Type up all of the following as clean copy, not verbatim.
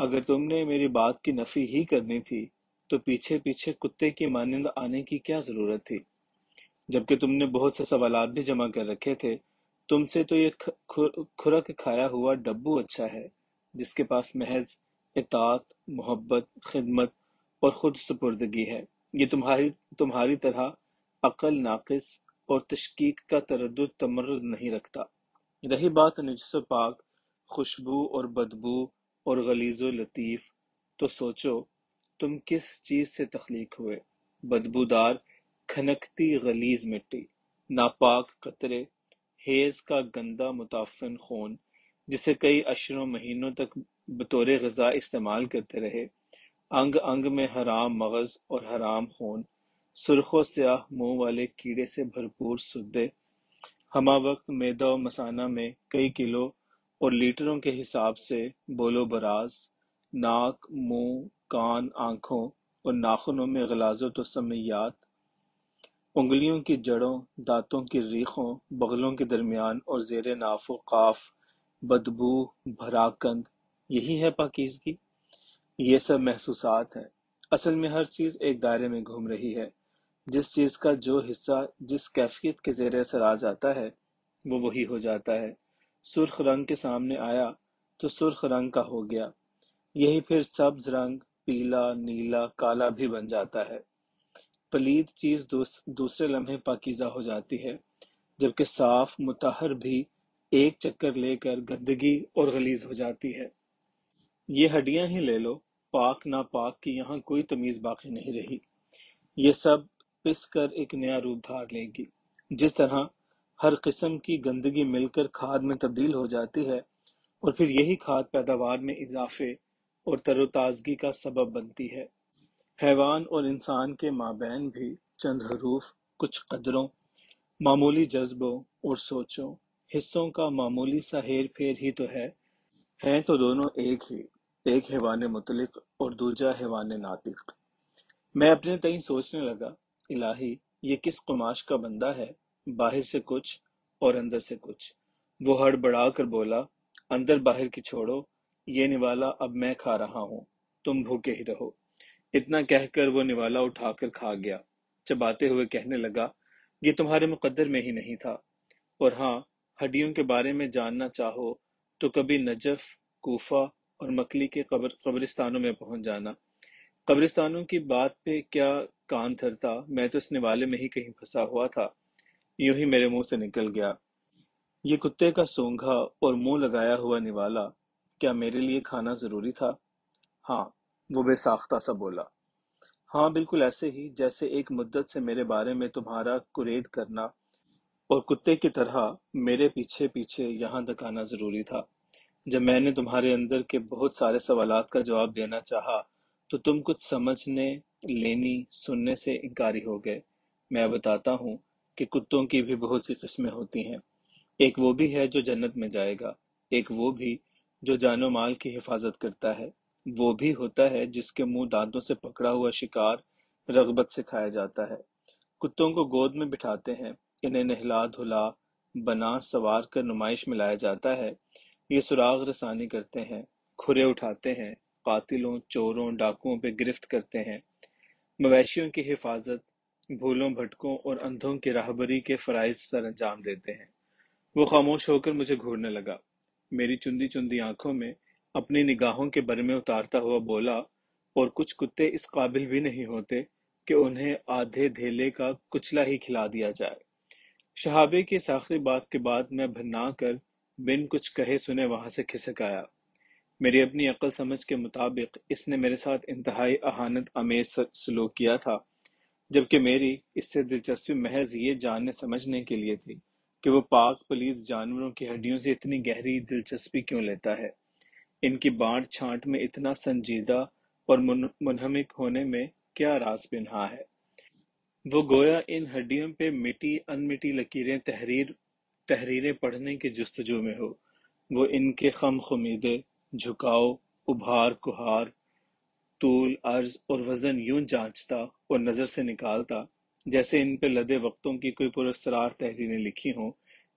اگر تم نے میری بات کی نفی ہی کرنی تھی تو پیچھے پیچھے کتے کی مانند آنے کی کیا ضرورت تھی؟ جبکہ تم نے بہت سے سوالات بھی جمع کر رکھے تھے۔ تم سے تو یہ کھرک کھایا ہوا ڈبو اچھا ہے، جس کے پاس محض اطاعت، محبت، خدمت اور خود سپردگی ہے۔ یہ تمہاری طرح عقل ناقص اور تشکیک کا تردد تمرد نہیں رکھتا۔ رہی بات نجس و پاک، خوشبو اور بدبو اور غلیظ و لطیف، تو سوچو تم کس چیز سے تخلیق ہوئے؟ بدبودار کھنکتی غلیظ مٹی، ناپاک قطرے، حیض کا گندا متعفن خون جسے کئی اشروں مہینوں تک بطور غذا استعمال کرتے رہے، انگ انگ میں حرام مغز اور حرام خون، سرخ و سیاہ منہ والے کیڑے سے بھرپور سدے، ہمہ وقت معدہ و مثانہ میں کئی کلو اور لیٹروں کے حساب سے بول و براز، ناک، منہ، کان، آنکھوں اور ناخنوں میں غلاظت و سمیات، انگلیوں کی جڑوں، دانتوں کی ریخوں، بغلوں کے درمیان اور زیر ناف و قاف بدبو، بھراکند، یہی ہے پاکیزگی؟ یہ سب محسوسات ہیں۔ اصل میں ہر چیز ایک دائرے میں گھوم رہی ہے۔ جس چیز کا جو حصہ جس کیفیت کے زیر اثر آ جاتا ہے وہ وہی ہو جاتا ہے۔ سرخ رنگ کے سامنے آیا تو سرخ رنگ کا ہو گیا، یہی پھر سبز رنگ، پیلا، نیلا، کالا بھی بن جاتا ہے۔ پلید چیز دوسرے لمحے پاکیزہ ہو جاتی ہے، جبکہ صاف مطہر بھی ایک چکر لے کر گندگی اور غلیظ ہو جاتی ہے۔ یہ ہڈیاں ہی لے لو، پاک ناپاک کی یہاں کوئی تمیز باقی نہیں رہی۔ یہ سب پس کر ایک نیا روپ دھار لے گی۔ جس طرح ہر قسم کی گندگی مل کر کھاد میں تبدیل ہو جاتی ہے اور پھر یہی کھاد پیداوار میں اضافے اور تر و تازگی کا سبب بنتی ہے۔ حیوان اور انسان کے مابین بھی چند حروف، کچھ قدروں، معمولی جذبوں اور سوچوں، حصوں کا معمولی سا ہیر پھیر ہی تو ہے۔ ہیں تو دونوں ایک ہی، ایک حیوان مطلق اور دوجا حیوان ناطق۔ میں اپنے تئیں سوچنے لگا، الہی یہ کس قماش کا بندہ ہے، باہر سے کچھ اور اندر سے کچھ۔ وہ ہڑبڑا کر بولا، اندر باہر کی چھوڑو، یہ نوالا اب میں کھا رہا ہوں، تم بھوکے ہی رہو۔ اتنا کہہ کر وہ نوالا اٹھا کر کھا گیا، چباتے ہوئے کہنے لگا، یہ تمہارے مقدر میں ہی نہیں تھا۔ اور ہاں، ہڈیوں کے بارے میں جاننا چاہو تو کبھی نجف، کوفہ اور مکلی کے قبرستانوں میں پہنچ جانا۔ قبرستانوں کی بات پہ کیا کان دھرتا، میں تو اس نوالے میں ہی کہیں پھنسا ہوا تھا، یوں ہی میرے منہ سے نکل گیا۔ یہ کتے کا سونگھا اور منہ لگایا ہوا نوالا کیا میرے لیے کھانا ضروری تھا؟ ہاں، وہ بے ساختہ سا بولا۔ ہاں، بالکل ایسے ہی جیسے ایک مدت سے میرے بارے میں تمہارا کرید کرنا اور کتے کی طرح میرے پیچھے پیچھے یہاں تک آنا ضروری تھا۔ جب میں نے تمہارے اندر کے بہت سارے سوالات کا جواب دینا چاہا تو تم کچھ سمجھنے، لینی، سننے سے انکاری ہو گئے۔ میں بتاتا ہوں کہ کتوں کی بھی بہت سی قسمیں ہوتی ہیں۔ ایک وہ بھی ہے جو جنت میں جائے گا، ایک وہ بھی جو جان و مال کی حفاظت کرتا ہے، وہ بھی ہوتا ہے جس کے منہ دانتوں سے پکڑا ہوا شکار رغبت سے کھایا جاتا ہے۔ کتوں کو گود میں بٹھاتے ہیں، انہیں نہلا دھلا بنا سوار کر نمائش میں لایا جاتا ہے۔ یہ سراغ رسانی کرتے ہیں، کھرے اٹھاتے ہیں، قاتلوں، چوروں، ڈاکوؤں پہ گرفت کرتے ہیں، مویشیوں کی حفاظت، بھولوں بھٹکوں اور اندھوں کی راہبری کے فرائض سر انجام دیتے ہیں۔ وہ خاموش ہو کر مجھے گھورنے لگا، میری چندی چندی آنکھوں میں اپنی نگاہوں کے برمے اتارتا ہوا بولا، اور کچھ کتے اس قابل بھی نہیں ہوتے کہ انہیں آدھے دھیلے کا کچلا ہی کھلا دیا جائے۔ شہابے کی اس آخری بات کے بعد میں بھنا کر بن کچھ کہے سنے وہاں سے کھسک آیا۔ میری اپنی عقل سمجھ کے مطابق اس نے میرے ساتھ انتہائی اہانت آمیز سلوک کیا تھا، جبکہ میری اس سے دلچسپی محض یہ جاننے سمجھنے کے لیے تھی کہ وہ پاک پلید جانوروں کی ہڈیوں سے اتنی گہری دلچسپی کیوں لیتا ہے، ان کی بانٹ چھانٹ میں اتنا سنجیدہ اور منہمک ہونے میں کیا راز پنہا ہے۔ وہ گویا ان ہڈیوں پہ مٹی ان مٹی لکیریں تحریریں پڑھنے کی جستجو میں ہو۔ وہ ان کے خم خمیدے، جھکاؤ، ابھار کہار، طول عرض اور وزن یوں جانچتا اور نظر سے نکالتا جیسے ان پہ لدے وقتوں کی کوئی پراسرار تحریریں لکھی ہوں،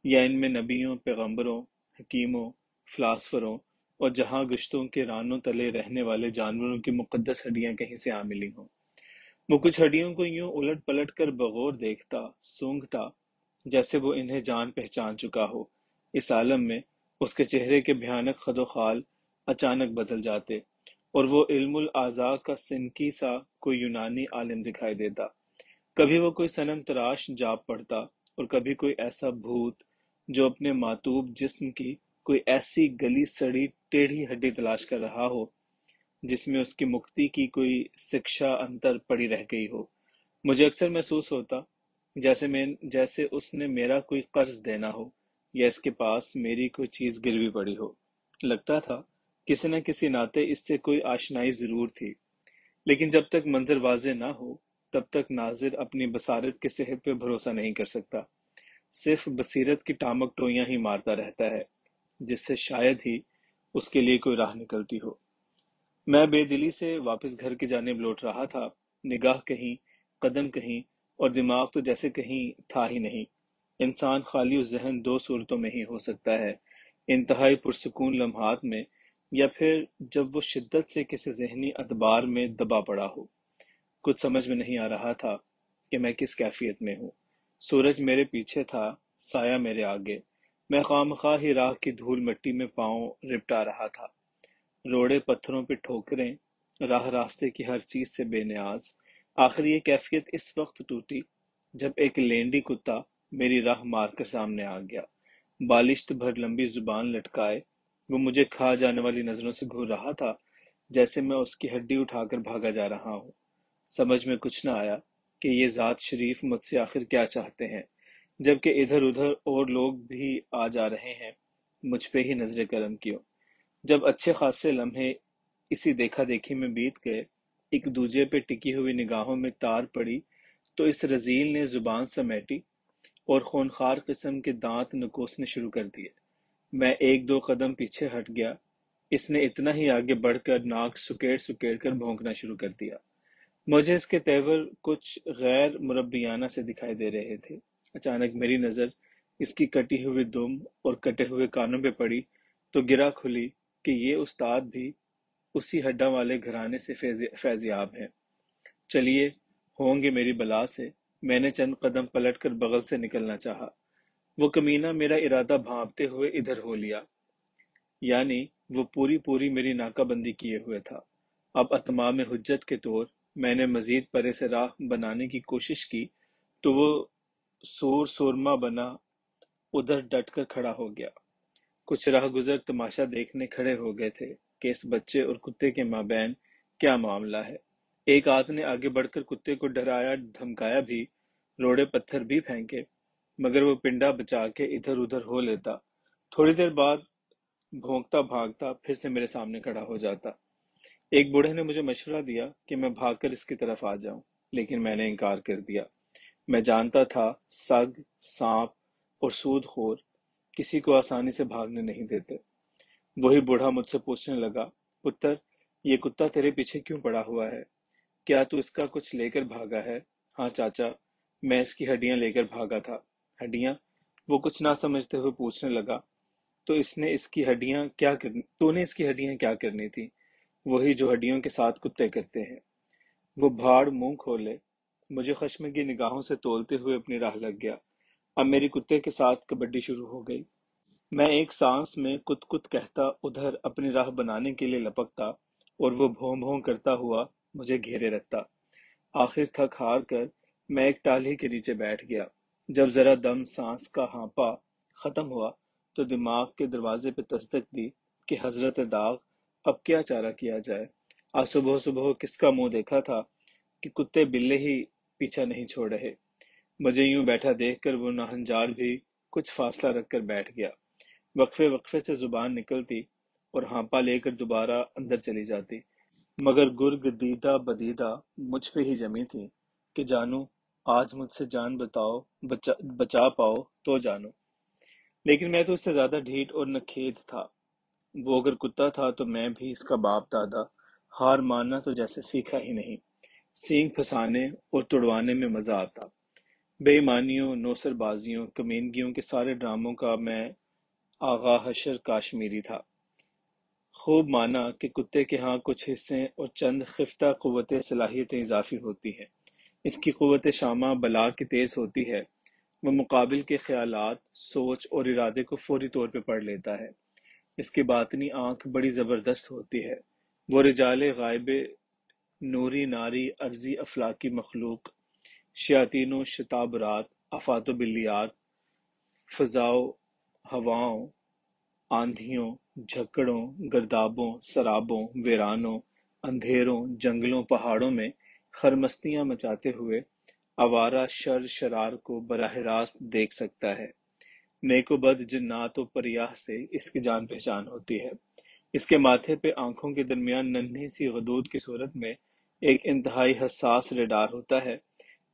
یا ان میں نبیوں، پیغمبروں، حکیموں، فلاسفروں اور جہاں گشتوں کے رانوں تلے رہنے والے جانوروں کی مقدس ہڈیاں کہیں سے آ ملی ہوں۔ وہ کچھ ہڈیوں کو یوں الٹ پلٹ کر بغور دیکھتا، سونگھتا، جیسے وہ انہیں جان پہچان چکا ہو۔ اس عالم میں اس کے چہرے کے بھیانک خد و خال اچانک بدل جاتے، اور وہ علم الاعضاء کا سنکی سا کوئی یونانی عالم دکھائی دیتا۔ کبھی وہ کوئی صنم تراش جاپ پڑتا، اور کبھی کوئی ایسا بھوت جو اپنے ماتوب جسم کی کوئی ایسی گلی سڑی ٹیڑھی ہڈی تلاش کر رہا ہو جس میں اس کی مکتی کی کوئی سکشا انتر پڑی رہ گئی ہو۔ مجھے اکثر محسوس ہوتا جیسے اس نے میرا کوئی قرض دینا ہو، یا اس کے پاس میری کوئی چیز گروی پڑی ہو۔ لگتا تھا کسی نہ کسی ناطے اس سے کوئی آشنائی ضرور تھی، لیکن جب تک منظر واضح نہ ہو تب تک ناظر اپنی بصارت کے صحت پہ بھروسہ نہیں کر سکتا، صرف بصیرت کی ٹامک ٹوئیاں ہی مارتا رہتا ہے، جس سے شاید ہی اس کے لیے کوئی راہ نکلتی ہو۔ میں بے دلی سے واپس گھر کی جانب لوٹ رہا تھا، نگاہ کہیں، قدم کہیں، اور دماغ تو جیسے کہیں تھا ہی نہیں۔ انسان خالی الذہن دو صورتوں میں ہی ہو سکتا ہے: انتہائی پرسکون لمحات میں، یا پھر جب وہ شدت سے کسی ذہنی ادبار میں دبا پڑا ہو۔ کچھ سمجھ میں نہیں آ رہا تھا کہ میں کس کیفیت میں ہوں۔ سورج میرے پیچھے تھا، سایہ میرے آگے۔ میں خواہ ہی راہ کی دھول مٹی میں پاؤں رپٹا رہا تھا، روڑے پتھروں پہ ٹھوکریں، راہ راستے کی ہر چیز سے بے نیاز۔ آخر یہ کیفیت اس وقت ٹوٹی جب ایک لینڈی کتا میری راہ مار کر سامنے آ گیا۔ بالشت بھر لمبی زبان لٹکائے وہ مجھے کھا جانے والی نظروں سے گھور رہا تھا، جیسے میں اس کی ہڈی اٹھا کر بھاگا جا رہا ہوں۔ سمجھ میں کچھ نہ آیا کہ یہ ذات شریف مجھ سے آخر کیا چاہتے ہیں، جبکہ ادھر ادھر اور لوگ بھی آ جا رہے ہیں۔ مجھ پہ ہی نظر کرم کیوں؟ جب اچھے خاصے لمحے اسی دیکھا دیکھی میں بیت گئے، ایک دوجے پہ ٹکی ہوئی نگاہوں میں تار پڑی، تو اس رذیل نے زبان سمیٹی اور خونخوار قسم کے دانت نکوسنے شروع کر دیے۔ میں ایک دو قدم پیچھے ہٹ گیا، اس نے اتنا ہی آگے بڑھ کر ناک سکیڑ سکیڑ کر بھونکنا شروع کر دیا۔ مجھے اس کے تیور کچھ غیر مربیانہ سے دکھائی دے رہے تھے۔ اچانک میری نظر اس کی کٹی ہوئی دم اور کٹے ہوئے کانوں پہ پڑی تو گرا کھلی کہ یہ استاد بھی اسی ہڈا والے گھرانے سے فیض یاب ہیں۔ چلیے، ہوں گے میری بلا سے۔ میں نے چند قدم پلٹ کر بغل سے نکلنا چاہا، وہ کمینہ میرا ارادہ بھانپتے ہوئے ادھر ہو لیا، یعنی وہ پوری میری ناکہ بندی کیے ہوئے تھا۔ اب اتمام حجت کے طور میں نے مزید پرے سے راہ بنانے کی کوشش کی تو وہ سورما بنا ادھر ڈٹ کر کھڑا ہو گیا۔ کچھ راہ گزر تماشا دیکھنے کھڑے ہو گئے تھے کہ اس بچے اور کتے کے مابین کیا معاملہ ہے۔ ایک آدھ نے آگے بڑھ کر کتے کو ڈرایا دھمکایا بھی، روڑے پتھر بھی پھینکے، مگر وہ پنڈا بچا کے ادھر ادھر ہو لیتا۔ تھوڑی دیر بعد بھونکتا بھاگتا پھر سے میرے سامنے کھڑا ہو جاتا۔ ایک بوڑھے نے مجھے مشورہ دیا کہ میں بھاگ کر اس کی طرف آ جاؤں، لیکن میں نے انکار کر دیا۔ میں جانتا تھا سگ، سانپ اور سود خور کسی کو آسانی سے بھاگنے نہیں دیتے۔ وہی بوڑھا مجھ سے پوچھنے لگا، پتر، یہ کتا تیرے پیچھے کیوں پڑا ہوا ہے؟ کیا تو اس کا کچھ لے کر بھاگا ہے؟ ہاں چاچا، میں اس کی ہڈیاں لے کر بھاگا تھا۔ ہڈیاں؟ وہ کچھ نہ سمجھتے ہوئے پوچھنے لگا، تو نے اس کی ہڈیاں کیا کرنی تھی؟ وہی جو ہڈیوں کے ساتھ کتے کرتے ہیں۔ وہ بھاڑ منہ کھولے مجھے خشمگی نگاہوں سے تولتے ہوئے اپنی راہ لگ گیا۔ اب میری کتے کے ساتھ کبڈی شروع ہو گئی۔ میں ایک سانس میں کت کت کہتا ادھر اپنی راہ بنانے کے لیے لپکتا، اور وہ بھوں بھوں کرتا ہوا مجھے گھیرے رکھتا۔ آخر تھک ہار کر میں ایک ٹاہلی کے نیچے بیٹھ گیا۔ جب ذرا دم سانس کا ہانپا ختم ہوا تو دماغ کے دروازے پہ تصدق دی کہ حضرت داغ، اب کیا چارہ کیا جائے۔ آج صبح صبح کس کا منہ دیکھا تھا کہ کتے بلے ہی پیچھا نہیں چھوڑ رہے۔ مجھے یوں بیٹھا دیکھ کر وہ ناہنجار بھی کچھ فاصلہ رکھ کر بیٹھ گیا۔ وقفے وقفے سے زبان نکلتی اور ہانپا لے کر دوبارہ اندر چلی جاتی، مگر گرگ دیدہ بدیدہ مجھ پہ ہی جمی تھی کہ جانو آج مجھ سے جان بچا پاؤ تو جانو۔ لیکن میں تو اس سے زیادہ ڈھیٹ اور نکھیت تھا۔ وہ اگر کتا تھا تو میں بھی اس کا باپ دادا۔ ہار ماننا تو جیسے سیکھا ہی نہیں۔ سینگ پھنسانے اور تڑوانے میں مزہ آتا۔ بے ایمانیوں، نوسر بازیوں، کمینگیوں کے سارے ڈراموں کا میں آغا حشر کاشمیری تھا۔ خوب مانا کہ کتے کے ہاں کچھ حصے اور چند خفتہ قوت صلاحیتیں اضافی ہوتی ہیں۔ اس کی قوت شامہ بلا کی تیز ہوتی ہے، وہ مقابل کے خیالات، سوچ اور ارادے کو فوری طور پہ پڑھ لیتا ہے۔ اس کی باطنی آنکھ بڑی زبردست ہوتی ہے، وہ رجال غائب، نوری ناری، ارضی افلاکی مخلوق، شیاطین و شتابرات، آفات و بلیات، فضاؤ ہواؤں، آندھیوں، جھکڑوں، گردابوں، سرابوں، ویرانوں، اندھیروں، جنگلوں، پہاڑوں میں خرمستیاں مچاتے ہوئے آوارہ شر شرار کو براہ راست دیکھ سکتا ہے۔ نیک و بد جنات و پریہ سے اس کی جان پہچان ہوتی ہے۔ اس کے ماتھے پہ آنکھوں کے درمیان ننھی سی غدود کی صورت میں ایک انتہائی حساس ریڈار ہوتا ہے۔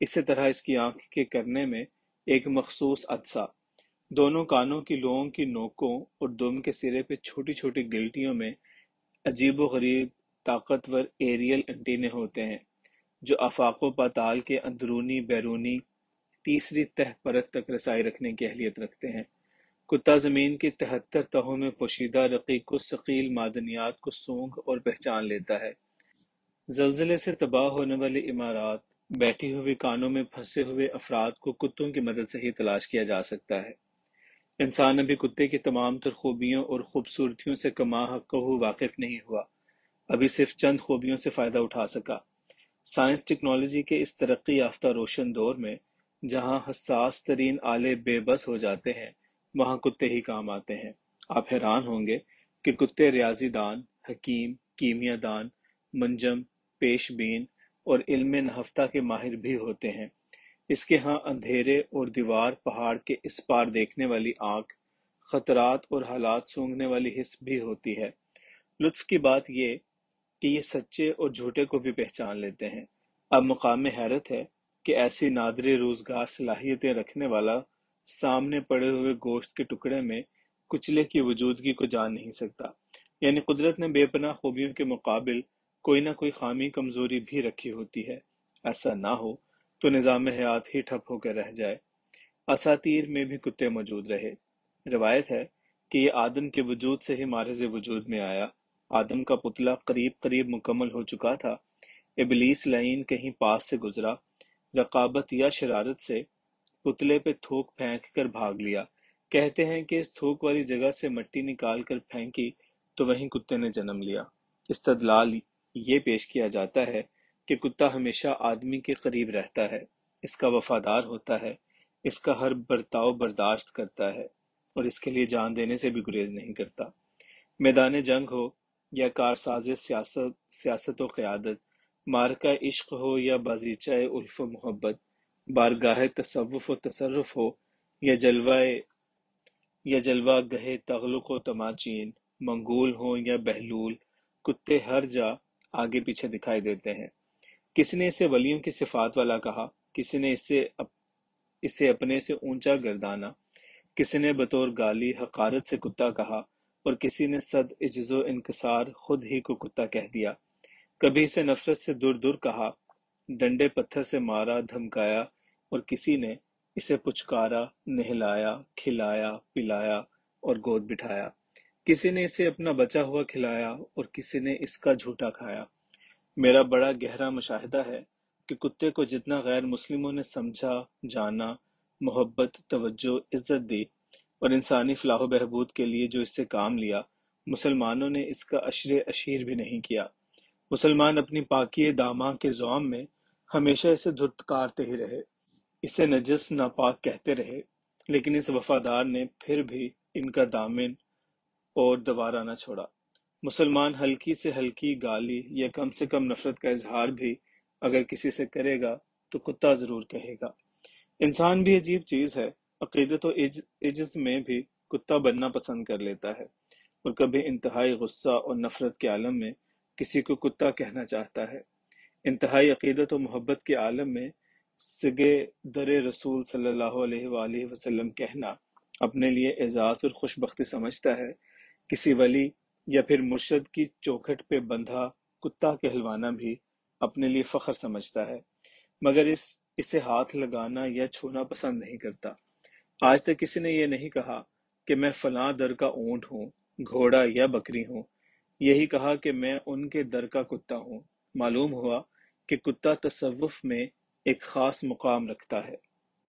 اسی طرح اس کی آنکھ کے کرنے میں ایک مخصوص عدسہ، دونوں کانوں کی لوؤں کی نوکوں اور دم کے سرے پہ چھوٹی چھوٹی گلٹیوں میں عجیب و غریب طاقتور ایریل انٹینے ہوتے ہیں، جو آفاق و پاتال کے اندرونی بیرونی تیسری تہ پرت تک رسائی رکھنے کی اہلیت رکھتے ہیں۔ کتا زمین کی 73 تہوں میں پوشیدہ رقیق و ثقیل معدنیات کو سونگھ اور پہچان لیتا ہے۔ زلزلے سے تباہ ہونے والی عمارات، بیٹھی ہوئی کانوں میں پھنسے ہوئے افراد کو کتوں کی مدد سے ہی تلاش کیا جا سکتا ہے۔ انسان ابھی کتے کی تمام تر خوبیوں اور خوبصورتیوں سے کما حقہ واقف نہیں ہوا، ابھی صرف چند خوبیوں سے فائدہ اٹھا سکا۔ سائنس ٹیکنالوجی کے اس ترقی یافتہ روشن دور میں جہاں حساس ترین آلے بے بس ہو جاتے ہیں، وہاں کتے ہی کام آتے ہیں۔ آپ حیران ہوں گے کہ کتے ریاضی دان، حکیم، کیمیا دان، منجم، پیش بین اور علم نہفتہ کے ماہر بھی ہوتے ہیں۔ اس کے ہاں اندھیرے اور دیوار پہاڑ کے اس پار دیکھنے والی آنکھ، خطرات اور حالات سونگھنے والی حس بھی ہوتی ہے۔ لطف کی بات یہ کہ یہ سچے اور جھوٹے کو بھی پہچان لیتے ہیں۔ اب مقام حیرت ہے کہ ایسی نادر روزگار صلاحیتیں رکھنے والا سامنے پڑے ہوئے گوشت کے ٹکڑے میں کچلے کی وجودگی کو جان نہیں سکتا، یعنی قدرت نے بے پناہ خوبیوں کے مقابل کوئی نہ کوئی خامی کمزوری بھی رکھی ہوتی ہے۔ ایسا نہ ہو تو نظام حیات ہی ٹھپ ہو کر رہ جائے۔ اساطیر میں بھی کتے موجود رہے۔ روایت ہے کہ یہ آدم کے وجود سے ہی مارز وجود میں آیا۔ آدم کا پتلا قریب قریب مکمل ہو چکا تھا، ابلیس لعین کہیں پاس سے گزرا، رقابت یا شرارت سے پتلے پہ تھوک پھینک کر بھاگ لیا۔ کہتے ہیں کہ اس تھوک والی جگہ سے مٹی نکال کر پھینکی تو وہیں کتے نے جنم لیا۔ استدلال یہ پیش کیا جاتا ہے کہ کتا ہمیشہ آدمی کے قریب رہتا ہے، اس کا وفادار ہوتا ہے، اس کا ہر برتاؤ برداشت کرتا ہے اور اس کے لیے جان دینے سے بھی گریز نہیں کرتا۔ میدان جنگ ہو یا کارساز سیاست و قیادت، معرکہ عشق ہو یا بازیچہ الف و محبت، بارگاہ تصوف و تصرف ہو یا جلوہ گہ تغلق و تماچین، منگول ہوں یا بہلول، کتے ہر جا آگے پیچھے دکھائی دیتے ہیں۔ کسی نے اسے ولیوں کی صفات والا کہا، کسی نے اسے اپنے سے اونچا گردانا، کسی نے بطور گالی حقارت سے کتا کہا اور کسی نے صد عجز و انکسار خود ہی کو کتا کہہ دیا۔ کبھی اسے نفرت سے دور دور کہا، ڈنڈے پتھر سے مارا دھمکایا، اور کسی نے اسے پچکارا، نہلایا، کھلایا، پلایا اور گود بٹھایا۔ کسی نے اسے اپنا بچا ہوا کھلایا اور کسی نے اس کا جھوٹا کھایا۔ میرا بڑا گہرا مشاہدہ ہے کہ کتے کو جتنا غیر مسلموں نے سمجھا، جانا، محبت، توجہ، عزت دی اور انسانی فلاح و بہبود کے لیے جو اس سے کام لیا، مسلمانوں نے اس کا عشر اشیر بھی نہیں کیا۔ مسلمان اپنی پاکی داماں کے زوم میں ہمیشہ اسے دھتکارتے ہی رہے، اسے نجس ناپاک کہتے رہے، لیکن اس وفادار نے پھر بھی ان کا دامن اور دوبارہ نہ چھوڑا۔ مسلمان ہلکی سے ہلکی گالی یا کم سے کم نفرت کا اظہار بھی اگر کسی سے کرے گا تو کتا ضرور کہے گا۔ انسان بھی عجیب چیز ہے، عقیدت و عجز میں بھی کتا بننا پسند کر لیتا ہے، اور کبھی انتہائی غصہ اور نفرت کے عالم میں کسی کو کتا کہنا چاہتا ہے۔ انتہائی عقیدت و محبت کے عالم میں سگے در رسول صلی اللہ علیہ وآلہ وسلم کہنا اپنے لیے اعزاز اور خوشبختی سمجھتا ہے۔ کسی ولی یا پھر مرشد کی چوکھٹ پہ بندھا کتا کہلوانا بھی اپنے لیے فخر سمجھتا ہے، مگر اسے ہاتھ لگانا یا چھونا پسند نہیں کرتا۔ آج تک کسی نے یہ نہیں کہا کہ میں فلاں در کا اونٹ ہوں، گھوڑا یا بکری ہوں، یہی کہا کہ میں ان کے در کا کتا ہوں۔ معلوم ہوا کہ کتا تصوف میں ایک خاص مقام رکھتا ہے۔